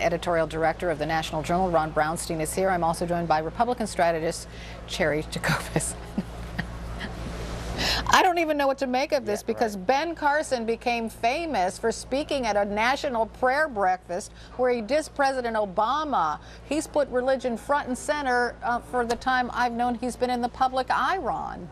Editorial director of the National Journal, Ron Brownstein, is here. I'm also joined by Republican strategist Cheri Jacobus. I don't even know what to make of this because Ben Carson became famous for speaking at a national prayer breakfast where he dissed President Obama. He's put religion front and center for the time I've known he's been in the public eye, Ron.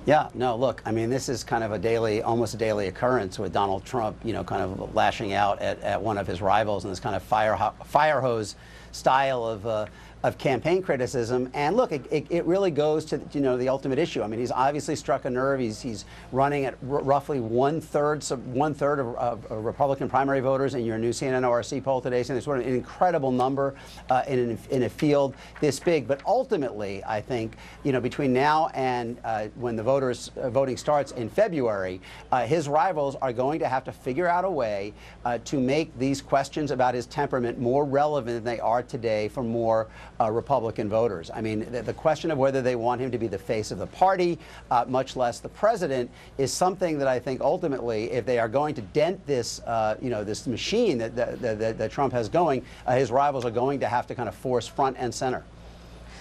Yeah, no, look, I mean, this is kind of a daily, almost a daily occurrence with Donald Trump, you know, kind of lashing out at one of his rivals in this kind of fire hose style of campaign criticism. And look, it really goes to, you know, the ultimate issue. I mean, he's obviously struck a nerve. He's running at roughly one third of Republican primary voters in your new CNN ORC poll today, saying there's an incredible number in a field this big. But ultimately, I think, you know, between now and when the voting starts in February, his rivals are going to have to figure out a way to make these questions about his temperament more relevant than they are today for more Republican voters. I mean, the question of whether they want him to be the face of the party, much less the president, is something that I think ultimately, if they are going to dent this, you know, this machine that Trump has going, his rivals are going to have to kind of force front and center.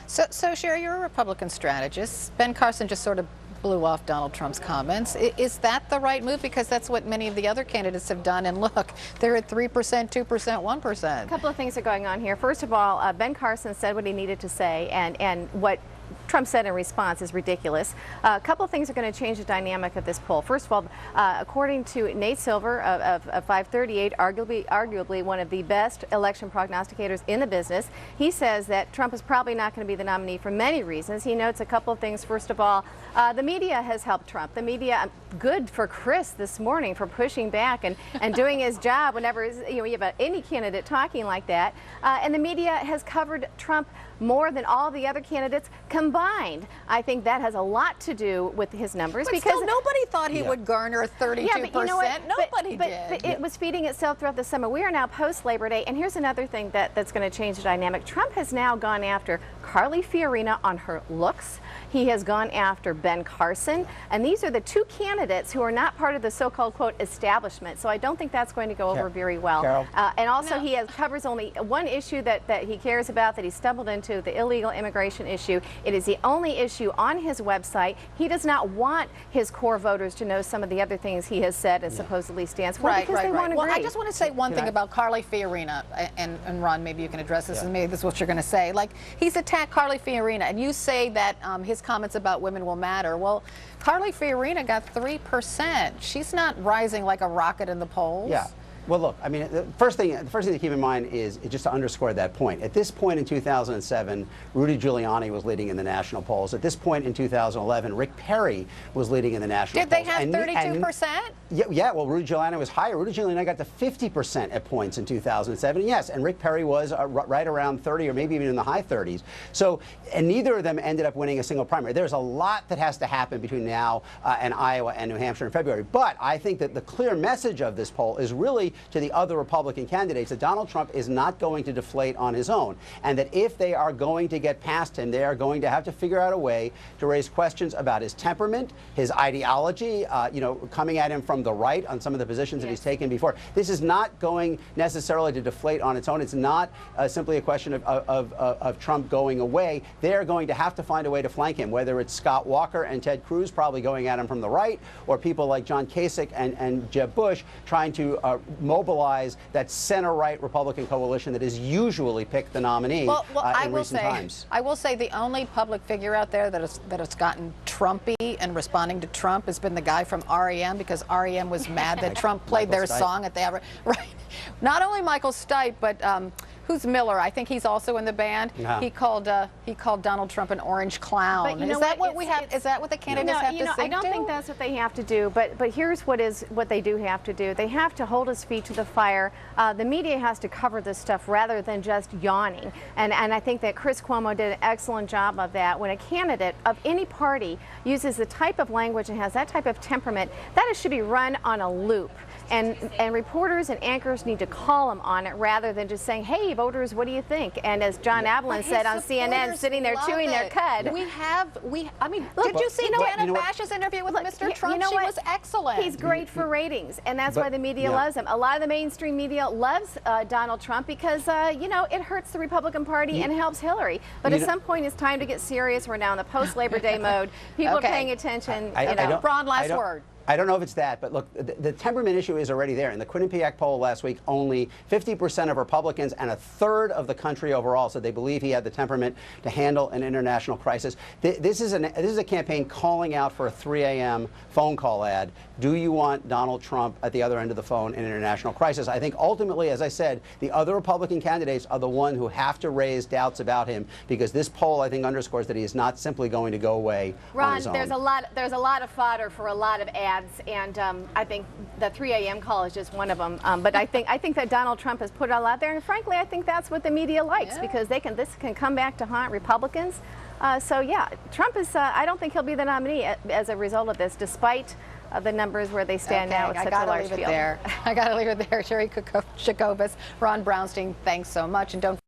So Cheri, you're a Republican strategist. Ben Carson just sort of blew off Donald Trump's comments. Is that the right move? Because that's what many of the other candidates have done. And look, they're at 3%, 2%, 1%. A couple of things are going on here. First of all, Ben Carson said what he needed to say, and what Trump said in response is ridiculous. A couple of things are going to change the dynamic of this poll. First of all, according to Nate Silver of 538, arguably one of the best election prognosticators in the business, he says that Trump is probably not going to be the nominee for many reasons. He notes a couple of things. First of all, the media has helped Trump. The media, good for Chris this morning for pushing back and doing his job whenever, you know, you have any candidate talking like that. And the media has covered Trump more than all the other candidates combined. I think that has a lot to do with his numbers. But because still, nobody thought he would garner 32%. Yeah, but you know what? Nobody did. But it was feeding itself throughout the summer. We are now post-Labor Day, and here's another thing that's going to change the dynamic. Trump has now gone after Carly Fiorina on her looks. He has gone after Ben Carson, and these are the two candidates who are not part of the so-called, quote, establishment. So I don't think that's going to go over very well. And also, he covers only one issue that he cares about, that he stumbled into, the illegal immigration issue. It is the only issue on his website. He does not want his core voters to know some of the other things he has said and supposedly stands for, because they won't agree. Well, I just want to say one thing about Carly Fiorina, and Ron, maybe you can address this, and maybe this is what you're going to say. Like, he's attacked Carly Fiorina, and you say that his comments about women will matter. Well, Carly Fiorina got 3%. She's not rising like a rocket in the polls. Yeah. Well, look, I mean, the first thing to keep in mind is just to underscore that point. At this point in 2007, Rudy Giuliani was leading in the national polls. At this point in 2011, Rick Perry was leading in the national polls. Did they have 32%? Yeah, well, Rudy Giuliani was higher. Rudy Giuliani got to 50% at points in 2007. Yes, and Rick Perry was right around 30 or maybe even in the high 30s. So, and neither of them ended up winning a single primary. There's a lot that has to happen between now and Iowa and New Hampshire in February. But I think that the clear message of this poll is really to the other Republican candidates that Donald Trump is not going to deflate on his own, and that if they are going to get past him, they are going to have to figure out a way to raise questions about his temperament, his ideology, you know, coming at him from the right on some of the positions that he's taken before. This is not going necessarily to deflate on its own. It's not simply a question of Trump going away. They are going to have to find a way to flank him, whether it's Scott Walker and Ted Cruz probably going at him from the right, or people like John Kasich and Jeb Bush trying to mobilize that center-right Republican coalition that has usually picked the nominee in recent times. I will say the only public figure out there that has gotten Trumpy and responding to Trump has been the guy from REM, because REM was mad that Trump played their song at the right. Not only Michael Stipe, but who's Miller? I think he's also in the band. He called Donald Trump an orange clown. But you know is that what we have? Is that what the candidates have to say? I don't think that's what they have to do. But here's what they do have to do. They have to hold his feet to the fire. The media has to cover this stuff rather than just yawning. And I think that Chris Cuomo did an excellent job of that. When a candidate of any party uses the type of language and has that type of temperament, that should be run on a loop. And reporters and anchors need to call him on it rather than just saying, hey, voters, what do you think? And as John Avalon said on CNN, sitting there chewing their cud. I mean, did you see Janet Bash's interview with Mr. Trump? You know she what? was excellent. He's great for ratings, and that's why the media loves him. A lot of the mainstream media loves Donald Trump because, you know, it hurts the Republican Party and helps Hillary. But at some point, it's time to get serious. We're now in the post-Labor Day mode. People are paying attention. Ron, last word. I don't know if it's that, but look, the temperament issue is already there. In the Quinnipiac poll last week, only 50% of Republicans and a third of the country overall said they believe he had the temperament to handle an international crisis. This is a campaign calling out for a 3 a.m. phone call ad. Do you want Donald Trump at the other end of the phone in an international crisis? I think ultimately, as I said, the other Republican candidates are the one who have to raise doubts about him, because this poll, I think, underscores that he is not simply going to go away on his own. Ron, there's a lot of fodder for a lot of ads. And I think the 3 a.m. call is just one of them. But I think that Donald Trump has put it all out there, and frankly, I think that's what the media likes because this can come back to haunt Republicans. So yeah, Trump is. I don't think he'll be the nominee as a result of this, despite the numbers where they stand now with such a large field. I got to leave it there. Cheri Jacobus, Ron Brownstein, thanks so much, and don't.